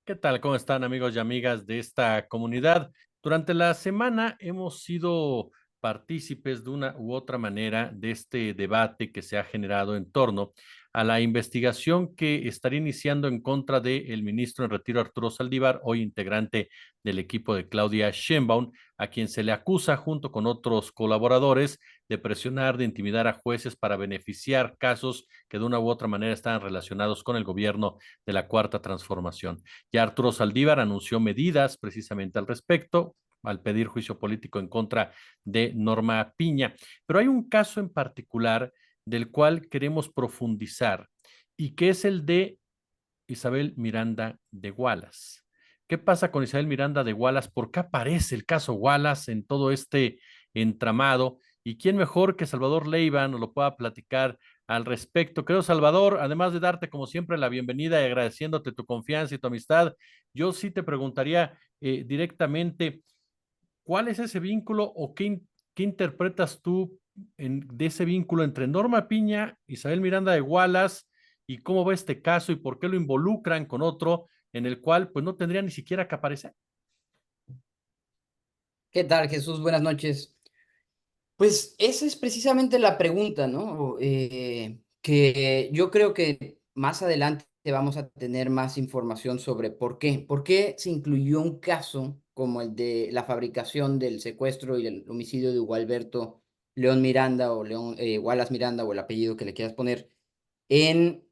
¿Qué tal? ¿Cómo están amigos y amigas de esta comunidad? Durante la semana hemos sido partícipes de una u otra manera de este debate que se ha generado en torno a la investigación que estaría iniciando en contra del ministro en retiro Arturo Saldívar, hoy integrante del equipo de Claudia Sheinbaum, a quien se le acusa junto con otros colaboradores de presionar, de intimidar a jueces para beneficiar casos que de una u otra manera están relacionados con el gobierno de la Cuarta Transformación. Ya Arturo Saldívar anunció medidas precisamente al respecto al pedir juicio político en contra de Norma Piña. Pero hay un caso en particular del cual queremos profundizar y que es el de Isabel Miranda de Wallace. ¿Qué pasa con Isabel Miranda de Wallace? ¿Por qué aparece el caso Wallace en todo este entramado? ¿Y quién mejor que Salvador Leiva nos lo pueda platicar al respecto? Creo, Salvador, además de darte como siempre la bienvenida y agradeciéndote tu confianza y tu amistad, yo sí te preguntaría directamente, ¿cuál es ese vínculo o qué interpretas tú de ese vínculo entre Norma Piña, Isabel Miranda de Wallace y cómo va este caso y por qué lo involucran con otro en el cual pues no tendría ni siquiera que aparecer? ¿Qué tal, Jesús? Buenas noches. Pues esa es precisamente la pregunta, ¿no? Que yo creo que más adelante vamos a tener más información sobre por qué. ¿Por qué se incluyó un caso como el de la fabricación del secuestro y el homicidio de Hugo Alberto León Miranda o León Wallace Miranda o el apellido que le quieras poner en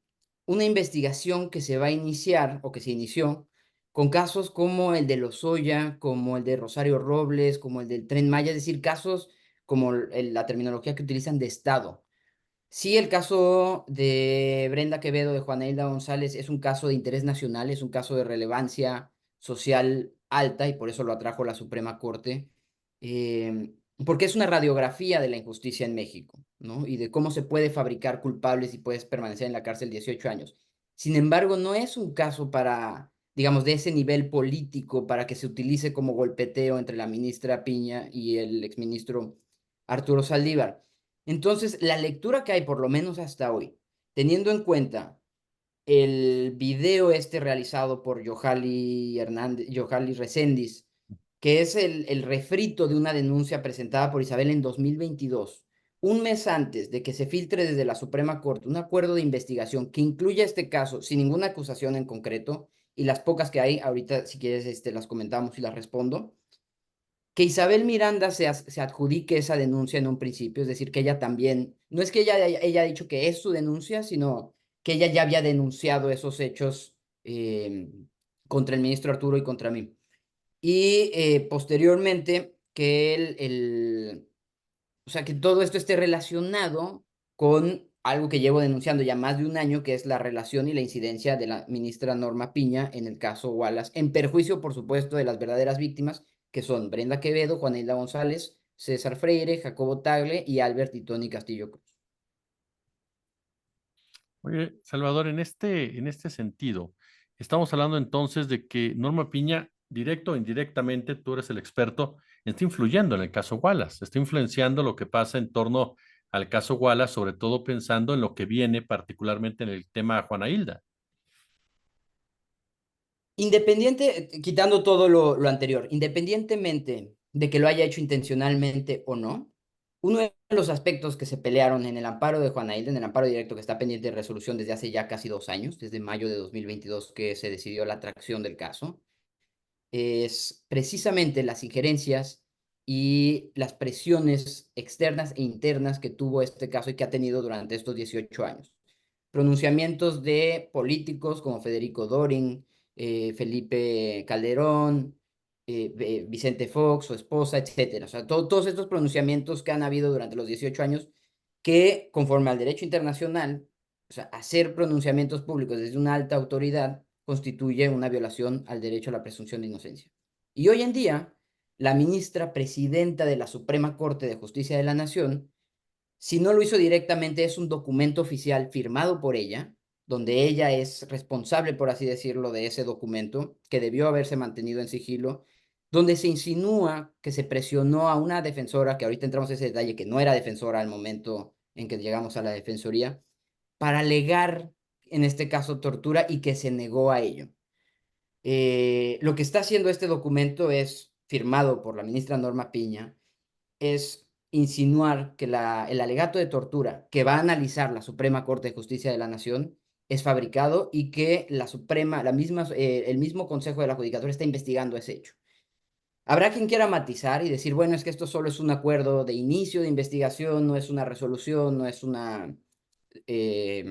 una investigación que se va a iniciar o que se inició con casos como el de Lozoya, como el de Rosario Robles, como el del Tren Maya, es decir, casos como la terminología que utilizan de Estado? Sí, el caso de Brenda Quevedo, de Juana Hilda González, es un caso de interés nacional, es un caso de relevancia social alta y por eso lo atrajo la Suprema Corte, porque es una radiografía de la injusticia en México, ¿no? Y de cómo se puede fabricar culpables y puedes permanecer en la cárcel 18 años. Sin embargo, no es un caso para, digamos, de ese nivel político para que se utilice como golpeteo entre la ministra Piña y el exministro Arturo Saldívar. Entonces, la lectura que hay, por lo menos hasta hoy, teniendo en cuenta el video este realizado por Yohali Reséndiz, que es el refrito de una denuncia presentada por Isabel en 2022, un mes antes de que se filtre desde la Suprema Corte un acuerdo de investigación que incluya este caso sin ninguna acusación en concreto, y las pocas que hay, ahorita si quieres las comentamos y las respondo, que Isabel Miranda se adjudique esa denuncia en un principio, es decir, que ella también, no es que ella ha dicho que es su denuncia, sino que ella ya había denunciado esos hechos contra el ministro Arturo y contra mí. Y posteriormente que o sea, que todo esto esté relacionado con algo que llevo denunciando ya más de un año, que es la relación y la incidencia de la ministra Norma Piña en el caso Wallace, en perjuicio, por supuesto, de las verdaderas víctimas, que son Brenda Quevedo, Juana Hilda González, César Freire, Jacobo Tagle y Albert y Tony Castillo Cruz. Oye, Salvador, en este sentido, estamos hablando entonces de que Norma Piña, directo o indirectamente, tú eres el experto, está influyendo en el caso Wallace, está influenciando lo que pasa en torno al caso Wallace, sobre todo pensando en lo que viene particularmente en el tema Juana Hilda. Quitando todo lo anterior, independientemente de que lo haya hecho intencionalmente o no, uno de los aspectos que se pelearon en el amparo de Juana Hilda, en el amparo directo que está pendiente de resolución desde hace ya casi 2 años, desde mayo de 2022 que se decidió la atracción del caso, es precisamente las injerencias y las presiones externas e internas que tuvo este caso y que ha tenido durante estos 18 años. Pronunciamientos de políticos como Federico Dorin, Felipe Calderón, Vicente Fox, su esposa, etcétera. O sea, todos estos pronunciamientos que han habido durante los 18 años que, conforme al derecho internacional, o sea, hacer pronunciamientos públicos desde una alta autoridad constituye una violación al derecho a la presunción de inocencia. Y hoy en día, la ministra presidenta de la Suprema Corte de Justicia de la Nación, si no lo hizo directamente, es un documento oficial firmado por ella, donde ella es responsable, por así decirlo, de ese documento, que debió haberse mantenido en sigilo, donde se insinúa que se presionó a una defensora, que ahorita entramos a ese detalle, que no era defensora al momento en que llegamos a la defensoría, para alegar, en este caso, tortura y que se negó a ello. Lo que está haciendo este documento es, firmado por la ministra Norma Piña, es insinuar que el alegato de tortura que va a analizar la Suprema Corte de Justicia de la Nación es fabricado y que el mismo Consejo de la Judicatura está investigando ese hecho. Habrá quien quiera matizar y decir, bueno, es que esto solo es un acuerdo de inicio de investigación, no es una resolución, no es eh,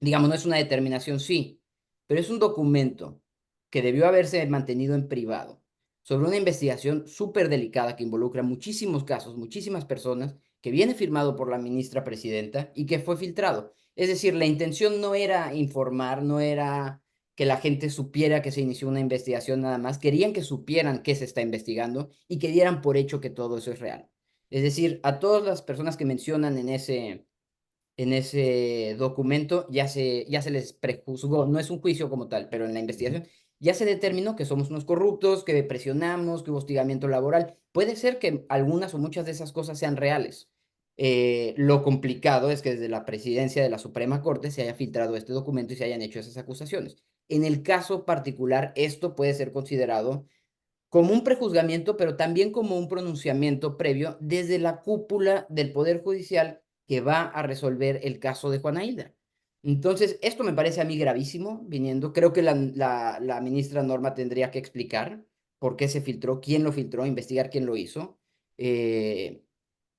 digamos, no es una determinación, sí, pero es un documento que debió haberse mantenido en privado sobre una investigación súper delicada que involucra muchísimos casos, muchísimas personas, que viene firmado por la ministra presidenta y que fue filtrado. Es decir, la intención no era informar, no era que la gente supiera que se inició una investigación nada más, querían que supieran qué se está investigando y que dieran por hecho que todo eso es real. Es decir, a todas las personas que mencionan en ese documento ya se les prejuzgó, no es un juicio como tal, pero en la investigación ya se determinó que somos unos corruptos, que presionamos, que hubo hostigamiento laboral. Puede ser que algunas o muchas de esas cosas sean reales. Lo complicado es que desde la presidencia de la Suprema Corte se haya filtrado este documento y se hayan hecho esas acusaciones. En el caso particular, esto puede ser considerado como un prejuzgamiento, pero también como un pronunciamiento previo desde la cúpula del Poder Judicial que va a resolver el caso de Juana Hilda. Entonces, esto me parece a mí gravísimo, viniendo, creo que la ministra Norma tendría que explicar por qué se filtró, quién lo filtró, investigar quién lo hizo, eh,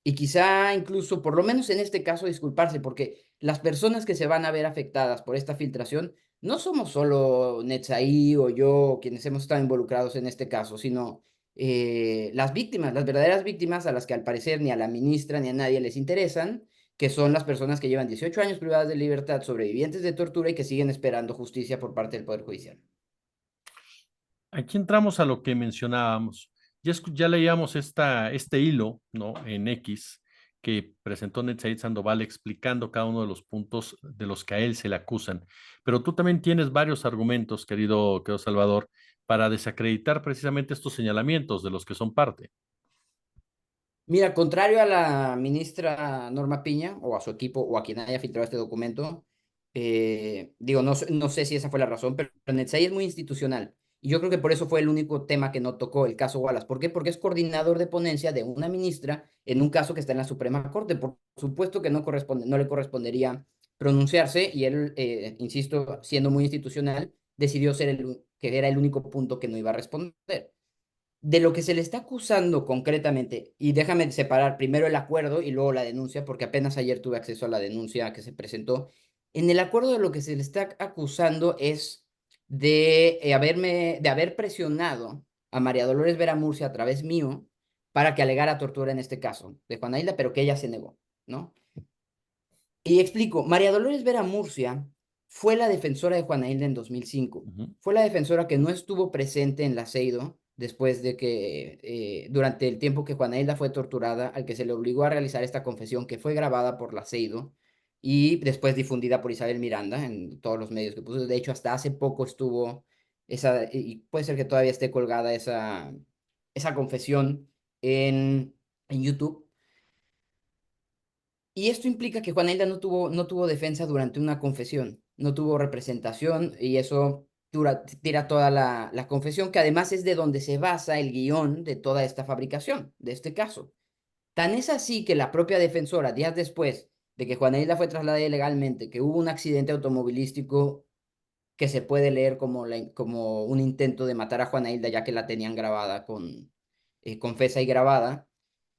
y quizá incluso, por lo menos en este caso, disculparse, porque las personas que se van a ver afectadas por esta filtración no somos solo Netzaí o yo quienes hemos estado involucrados en este caso, sino las víctimas, las verdaderas víctimas a las que al parecer ni a la ministra ni a nadie les interesan, que son las personas que llevan 18 años privadas de libertad, sobrevivientes de tortura y que siguen esperando justicia por parte del Poder Judicial. Aquí entramos a lo que mencionábamos. Ya leíamos este hilo, ¿no? En X que presentó Netzaid Sandoval explicando cada uno de los puntos de los que a él se le acusan. Pero tú también tienes varios argumentos, querido Salvador, para desacreditar precisamente estos señalamientos de los que son parte. Mira, contrario a la ministra Norma Piña o a su equipo o a quien haya filtrado este documento, digo, no sé si esa fue la razón, pero Netzaí es muy institucional. Y yo creo que por eso fue el único tema que no tocó el caso Wallace. ¿Por qué? Porque es coordinador de ponencia de una ministra en un caso que está en la Suprema Corte. Por supuesto que no le correspondería pronunciarse y él, insisto, siendo muy institucional, decidió ser que era el único punto que no iba a responder de lo que se le está acusando concretamente, y déjame separar primero el acuerdo y luego la denuncia, porque apenas ayer tuve acceso a la denuncia que se presentó. En el acuerdo de lo que se le está acusando es de haber presionado a María Dolores Vera Murcia a través mío para que alegara tortura en este caso de Juana Hilda, pero que ella se negó, ¿no? Y explico, María Dolores Vera Murcia fue la defensora de Juana Hilda en 2005. Ujú. Fue la defensora que no estuvo presente en la Seido después de que, durante el tiempo que Juana Hilda fue torturada, al que se le obligó a realizar esta confesión que fue grabada por la Seido y después difundida por Isabel Miranda en todos los medios que puso. De hecho, hasta hace poco estuvo y puede ser que todavía esté colgada esa confesión en YouTube. Y esto implica que Juana Hilda no tuvo defensa durante una confesión, no tuvo representación y eso tira toda la confesión, que además es de donde se basa el guión de toda esta fabricación, de este caso. Tan es así que la propia defensora, días después de que Juana Hilda fue trasladada ilegalmente, que hubo un accidente automovilístico que se puede leer como un intento de matar a Juana Hilda, ya que la tenían grabada confesa y grabada,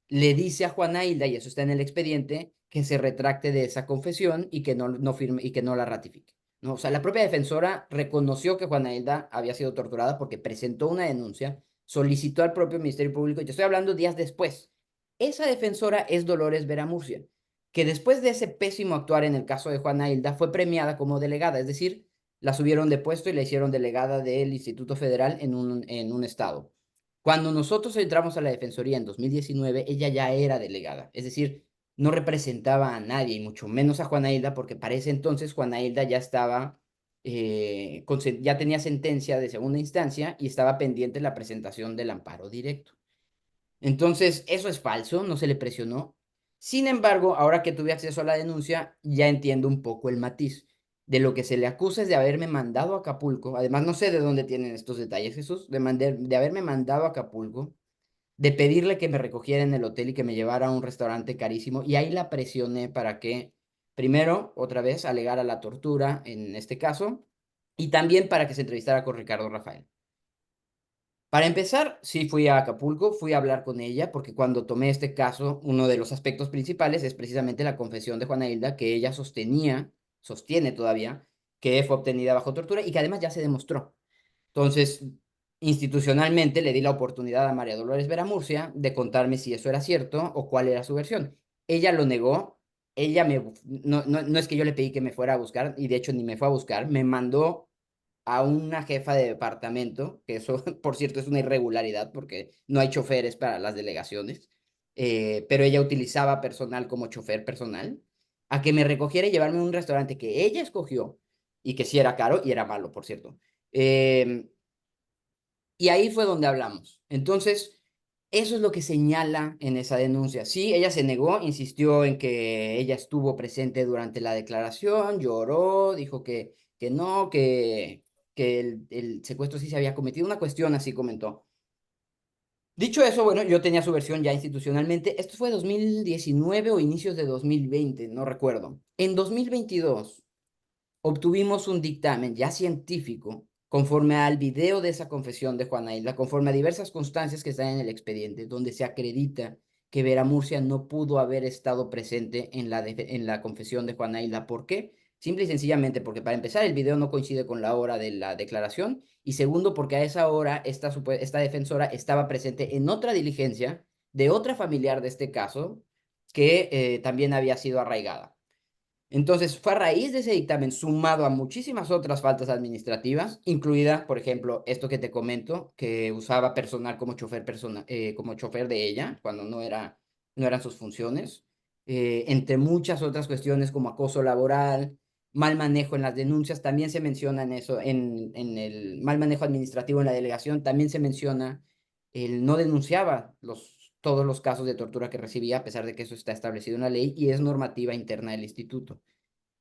le dice a Juana Hilda, y eso está en el expediente, que se retracte de esa confesión y que no firme y que no la ratifique. ¿No? O sea, la propia defensora reconoció que Juana Hilda había sido torturada porque presentó una denuncia, solicitó al propio Ministerio Público, y te estoy hablando días después. Esa defensora es Dolores Vera Murcia, que después de ese pésimo actuar en el caso de Juana Hilda fue premiada como delegada, es decir, la subieron de puesto y la hicieron delegada del Instituto Federal en un estado. Cuando nosotros entramos a la Defensoría en 2019, ella ya era delegada, es decir, no representaba a nadie, y mucho menos a Juana Hilda, porque para ese entonces Juana Hilda ya estaba, ya tenía sentencia de segunda instancia y estaba pendiente la presentación del amparo directo. Entonces, eso es falso, no se le presionó. Sin embargo, ahora que tuve acceso a la denuncia, ya entiendo un poco el matiz. De lo que se le acusa es de haberme mandado a Acapulco. Además, no sé de dónde tienen estos detalles, Jesús, de haberme mandado a Acapulco, de pedirle que me recogiera en el hotel y que me llevara a un restaurante carísimo. Y ahí la presioné para que, primero, otra vez, alegara la tortura en este caso, y también para que se entrevistara con Ricardo Rafael. Para empezar, sí fui a Acapulco, fui a hablar con ella, porque cuando tomé este caso, uno de los aspectos principales es precisamente la confesión de Juana Hilda, que ella sostiene todavía, que fue obtenida bajo tortura y que además ya se demostró. Entonces, institucionalmente le di la oportunidad a María Dolores Vera Murcia de contarme si eso era cierto o cuál era su versión. Ella lo negó, no es que yo le pedí que me fuera a buscar, y de hecho ni me fue a buscar, me mandó a una jefa de departamento, que eso, por cierto, es una irregularidad porque no hay choferes para las delegaciones, pero ella utilizaba personal como chofer personal, a que me recogiera y llevarme a un restaurante que ella escogió y que sí era caro y era malo, por cierto. Eh, y ahí fue donde hablamos. Entonces, eso es lo que señala en esa denuncia. Sí, ella se negó, insistió en que ella estuvo presente durante la declaración, lloró, dijo que no, que el secuestro sí se había cometido, una cuestión así comentó. Dicho eso, bueno, yo tenía su versión ya institucionalmente. Esto fue 2019 o inicios de 2020, no recuerdo. En 2022 obtuvimos un dictamen ya científico conforme al video de esa confesión de Juana Isla, conforme a diversas constancias que están en el expediente, donde se acredita que Vera Murcia no pudo haber estado presente en la confesión de Juana Isla. ¿Por qué? Simple y sencillamente porque, para empezar, el video no coincide con la hora de la declaración, y segundo, porque a esa hora esta defensora estaba presente en otra diligencia de otra familiar de este caso que también había sido arraigada. Entonces, fue a raíz de ese dictamen, sumado a muchísimas otras faltas administrativas, incluida, por ejemplo, esto que te comento, que usaba personal como como chofer de ella, cuando no eran sus funciones, entre muchas otras cuestiones como acoso laboral, mal manejo en las denuncias, también se menciona en eso, en el mal manejo administrativo en la delegación, también se menciona el no denunciaba todos los casos de tortura que recibía, a pesar de que eso está establecido en la ley y es normativa interna del instituto.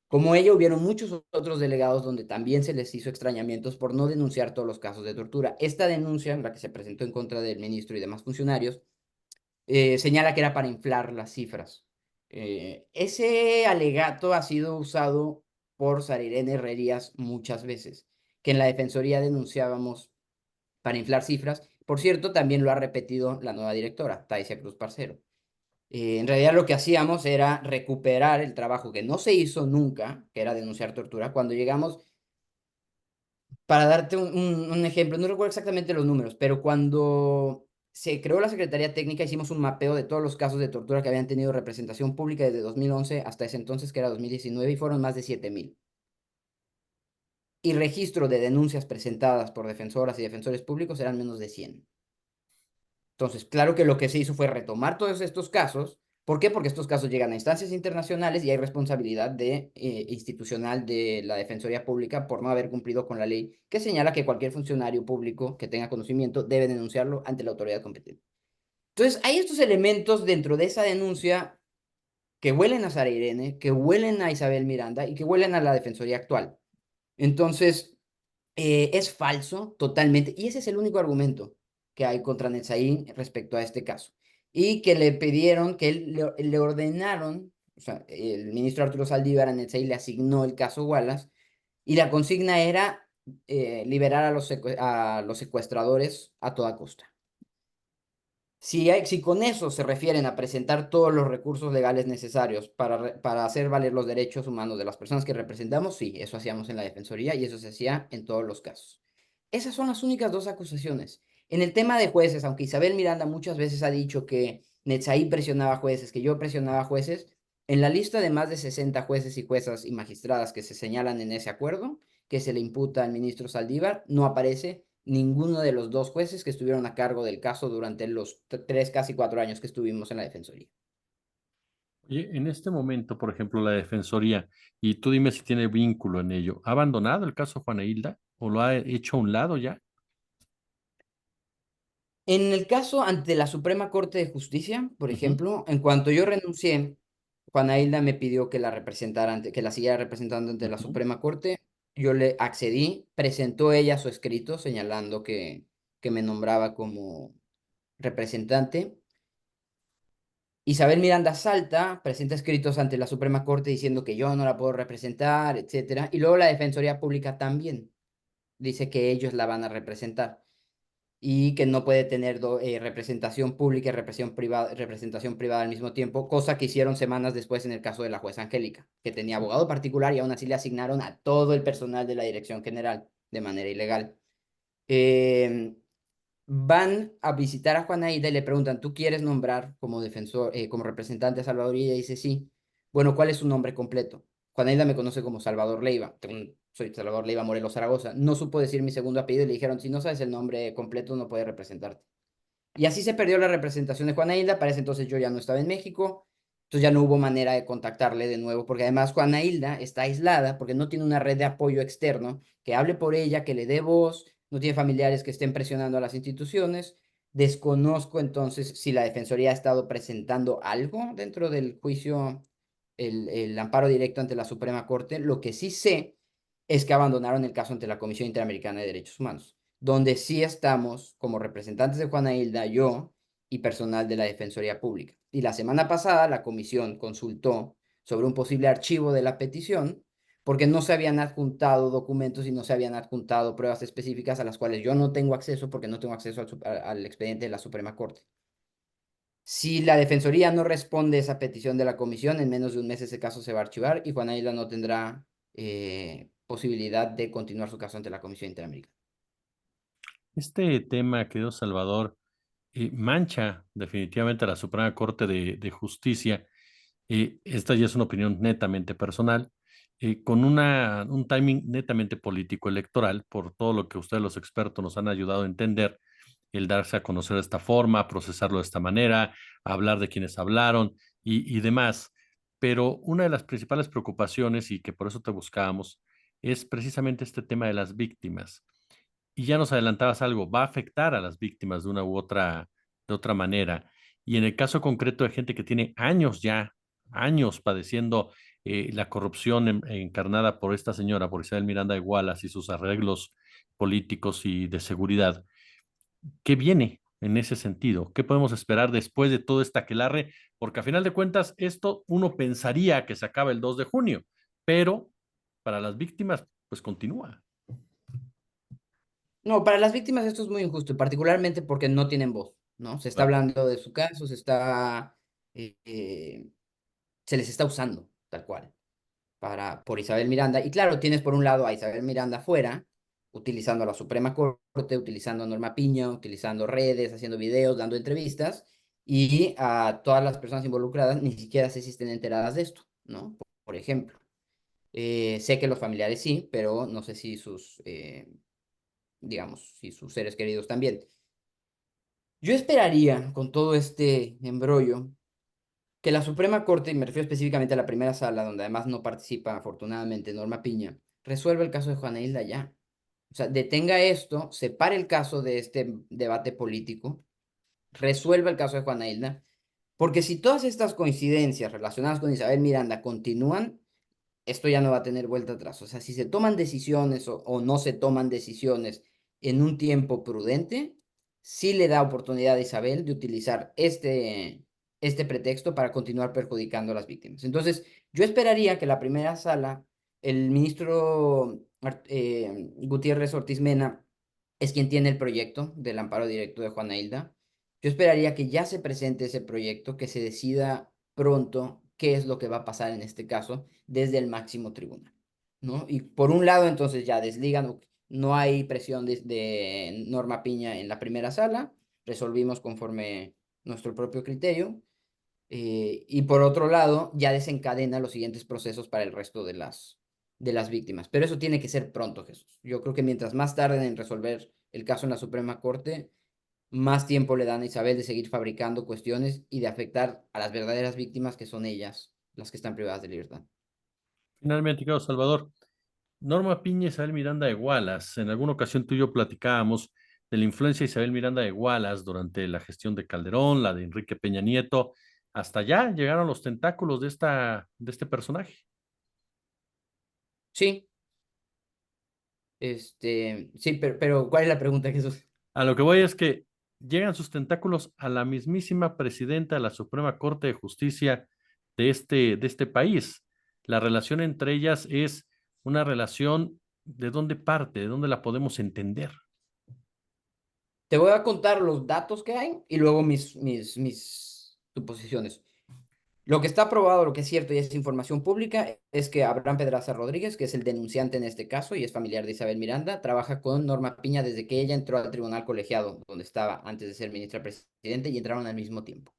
Como ella, hubieron muchos otros delegados donde también se les hizo extrañamientos por no denunciar todos los casos de tortura. Esta denuncia, la que se presentó en contra del ministro y demás funcionarios, señala que era para inflar las cifras. Ese alegato ha sido usado por Sarirene Herrerías muchas veces, que en la Defensoría denunciábamos para inflar cifras. Por cierto, también lo ha repetido la nueva directora, Taisia Cruz Parcero. En realidad lo que hacíamos era recuperar el trabajo que no se hizo nunca, que era denunciar tortura. Cuando llegamos, para darte un ejemplo, no recuerdo exactamente los números, pero cuando se creó la Secretaría Técnica, hicimos un mapeo de todos los casos de tortura que habían tenido representación pública desde 2011 hasta ese entonces, que era 2019, y fueron más de 7,000. Y registro de denuncias presentadas por defensoras y defensores públicos eran menos de 100. Entonces, claro que lo que se hizo fue retomar todos estos casos. ¿Por qué? Porque estos casos llegan a instancias internacionales y hay responsabilidad institucional de la Defensoría Pública por no haber cumplido con la ley, que señala que cualquier funcionario público que tenga conocimiento debe denunciarlo ante la autoridad competente. Entonces, hay estos elementos dentro de esa denuncia que huelen a Sara Irene, que huelen a Isabel Miranda y que huelen a la Defensoría actual. Entonces, es falso totalmente, y ese es el único argumento que hay contra Netzaí respecto a este caso. Y que le pidieron, que le ordenaron, o sea, el ministro Arturo Saldívar a Netzaí le asignó el caso Wallace, y la consigna era liberar a los secuestradores a toda costa. Si con eso se refieren a presentar todos los recursos legales necesarios para hacer valer los derechos humanos de las personas que representamos, sí, eso hacíamos en la Defensoría y eso se hacía en todos los casos. Esas son las únicas dos acusaciones. En el tema de jueces, aunque Isabel Miranda muchas veces ha dicho que Netzaí presionaba jueces, que yo presionaba jueces, en la lista de más de 60 jueces y juezas y magistradas que se señalan en ese acuerdo, que se le imputa al ministro Saldívar, no aparece ninguno de los dos jueces que estuvieron a cargo del caso durante los 3, casi 4 años que estuvimos en la Defensoría. Oye, en este momento, por ejemplo, la Defensoría, y tú dime si tiene vínculo en ello, ¿ha abandonado el caso Juana Hilda o lo ha hecho a un lado ya? En el caso ante la Suprema Corte de Justicia, por Ujú. ejemplo, en cuanto yo renuncié, Juana Hilda me pidió que la representara que la siguiera representando ante la Ujú. Suprema Corte. Yo le accedí, presentó ella su escrito señalando que me nombraba como representante. Isabel Miranda salta, presenta escritos ante la Suprema Corte diciendo que yo no la puedo representar, etcétera. Y luego la Defensoría Pública también dice que ellos la van a representar y que no puede tener representación pública y representación privada al mismo tiempo, cosa que hicieron semanas después en el caso de la jueza Angélica, que tenía abogado particular y aún así le asignaron a todo el personal de la Dirección General de manera ilegal. Eh, Van a visitar a Juana Hilda y le preguntan, ¿tú quieres nombrar como defensor, como representante a Salvador? Y ella dice, sí. Bueno, ¿cuál es su nombre completo? Juana Hilda me conoce como Salvador Leiva. Soy Salvador Leiva Morelos Zaragoza. No supo decir mi segundo apellido y le dijeron, si no sabes el nombre completo, no puedes representarte. Y así se perdió la representación de Juana Hilda. Para ese entonces yo ya no estaba en México. Entonces ya no hubo manera de contactarle de nuevo, porque además Juana Hilda está aislada porque no tiene una red de apoyo externo que hable por ella, que le dé voz, no tiene familiares que estén presionando a las instituciones. Desconozco entonces si la Defensoría ha estado presentando algo dentro del juicio, el amparo directo ante la Suprema Corte. Lo que sí sé es que abandonaron el caso ante la Comisión Interamericana de Derechos Humanos, donde sí estamos como representantes de Juana Hilda, yo y personal de la Defensoría Pública. Y la semana pasada la comisión consultó sobre un posible archivo de la petición porque no se habían adjuntado documentos y no se habían adjuntado pruebas específicas a las cuales yo no tengo acceso porque no tengo acceso al expediente de la Suprema Corte. Si la Defensoría no responde a esa petición de la comisión, en menos de un mes ese caso se va a archivar y Juana Isla no tendrá posibilidad de continuar su caso ante la Comisión Interamericana. Este tema, querido Salvador, mancha definitivamente a la Suprema Corte de Justicia. Esta ya es una opinión netamente personal, con un timing netamente político electoral, por todo lo que ustedes los expertos nos han ayudado a entender, el darse a conocer de esta forma, procesarlo de esta manera, hablar de quienes hablaron y demás. Pero una de las principales preocupaciones, y que por eso te buscábamos, es precisamente este tema de las víctimas. Y ya nos adelantabas algo, va a afectar a las víctimas de una u otra, de otra manera. Y en el caso concreto de gente que tiene años ya, años padeciendo la corrupción encarnada por esta señora, por Isabel Miranda de Wallace y sus arreglos políticos y de seguridad, ¿qué viene en ese sentido? ¿Qué podemos esperar después de todo este aquelarre? Porque a final de cuentas, esto uno pensaría que se acaba el 2 de junio, pero para las víctimas, pues continúa. No, para las víctimas esto es muy injusto, y particularmente porque no tienen voz, ¿no? Se está Claro. hablando de su caso, eh, eh, se les está usando, tal cual, por Isabel Miranda. Y claro, tienes por un lado a Isabel Miranda afuera, utilizando a la Suprema Corte, utilizando a Norma Piña, utilizando redes, haciendo videos, dando entrevistas, y a todas las personas involucradas ni siquiera sé si estén enteradas de esto, ¿no? Por ejemplo, sé que los familiares sí, pero no sé si digamos, si sus seres queridos también. Yo esperaría, con todo este embrollo, que la Suprema Corte, y me refiero específicamente a la primera sala, donde además no participa afortunadamente Norma Piña, resuelva el caso de Juana Hilda ya. O sea, detenga esto, separe el caso de este debate político, resuelva el caso de Juana Hilda, porque si todas estas coincidencias relacionadas con Isabel Miranda continúan, esto ya no va a tener vuelta atrás. O sea, si se toman decisiones o no se toman decisiones en un tiempo prudente, sí le da oportunidad a Isabel de utilizar este pretexto para continuar perjudicando a las víctimas. Entonces, yo esperaría que la primera sala, el ministro Gutiérrez Ortiz Mena es quien tiene el proyecto del amparo directo de Juana Hilda. Yo esperaría que ya se presente ese proyecto, que se decida pronto qué es lo que va a pasar en este caso desde el máximo tribunal, ¿no? Y por un lado, entonces ya desligan, no hay presión de Norma Piña en la primera sala, resolvimos conforme nuestro propio criterio, y por otro lado, ya desencadena los siguientes procesos para el resto de las víctimas. Pero eso tiene que ser pronto, Jesús. Yo creo que mientras más tarden en resolver el caso en la Suprema Corte, más tiempo le dan a Isabel de seguir fabricando cuestiones y de afectar a las verdaderas víctimas, que son ellas las que están privadas de libertad. Finalmente, querido Salvador, Norma Piña, Isabel Miranda de Wallace. En alguna ocasión tú y yo platicábamos de la influencia de Isabel Miranda de Wallace durante la gestión de Calderón, la de Enrique Peña Nieto. hasta allá llegaron los tentáculos de este personaje. Sí, sí, pero ¿cuál es la pregunta, Jesús? A lo que voy es que llegan sus tentáculos a la mismísima presidenta de la Suprema Corte de Justicia de este país. La relación entre ellas es una relación de dónde parte, de dónde la podemos entender. Te voy a contar los datos que hay y luego mis suposiciones. Lo que está probado, lo que es cierto y es información pública, es que Abraham Pedraza Rodríguez, que es el denunciante en este caso y es familiar de Isabel Miranda, trabaja con Norma Piña desde que ella entró al tribunal colegiado, donde estaba antes de ser ministra presidente, y entraron al mismo tiempo.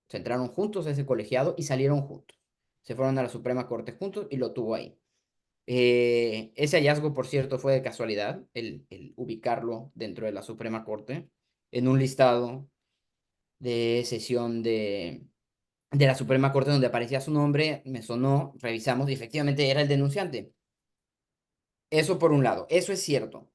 Se entraron juntos a ese colegiado y salieron juntos. Se fueron a la Suprema Corte juntos y lo tuvo ahí. Ese hallazgo, por cierto, fue de casualidad, el ubicarlo dentro de la Suprema Corte en un listado de sesión de la Suprema Corte donde aparecía su nombre, me sonó, revisamos y efectivamente era el denunciante. Eso por un lado, eso es cierto.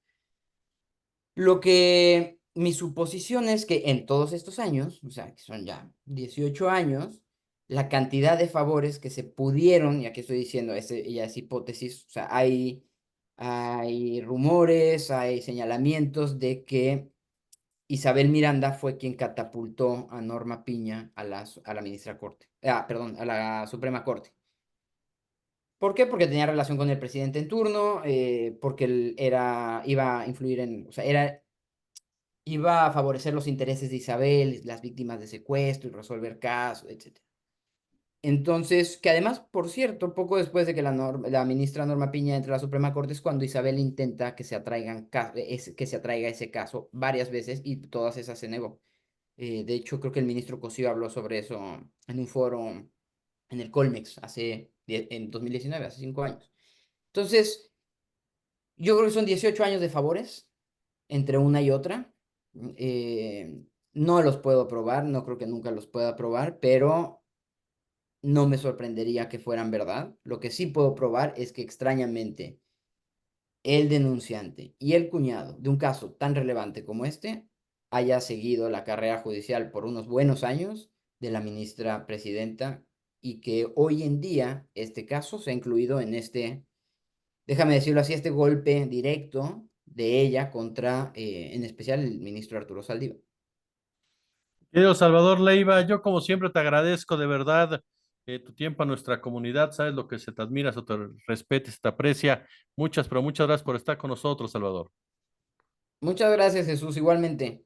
Lo que mi suposición es que en todos estos años, o sea, que son ya 18 años, la cantidad de favores que se pudieron, y aquí estoy diciendo, ya es hipótesis, o sea, hay rumores, hay señalamientos de que Isabel Miranda fue quien catapultó a Norma Piña a la ministra Corte, perdón, a la Suprema Corte. ¿Por qué? Porque tenía relación con el presidente en turno, porque iba a influir o sea, iba a favorecer los intereses de Isabel, las víctimas de secuestro y resolver casos, etcétera. Entonces, que además, por cierto, poco después de que la ministra Norma Piña entre a la Suprema Corte es cuando Isabel intenta que que se atraiga ese caso varias veces y todas esas se negó. De hecho, creo que el ministro Cosío habló sobre eso en un foro en el Colmex en 2019, hace 5 años. Entonces, yo creo que son 18 años de favores entre una y otra. No los puedo probar, no creo que nunca los pueda probar, pero no me sorprendería que fueran verdad. Lo que sí puedo probar es que extrañamente el denunciante y el cuñado de un caso tan relevante como este haya seguido la carrera judicial por unos buenos años de la ministra presidenta y que hoy en día este caso se ha incluido en déjame decirlo así, este golpe directo de ella contra, en especial, el ministro Arturo Saldívar. Querido Salvador Leiva, yo como siempre te agradezco de verdad tu tiempo a nuestra comunidad. Sabes lo que se te admira, se te respeta, se te aprecia. Muchas, pero muchas gracias por estar con nosotros, Salvador. Muchas gracias, Jesús, igualmente.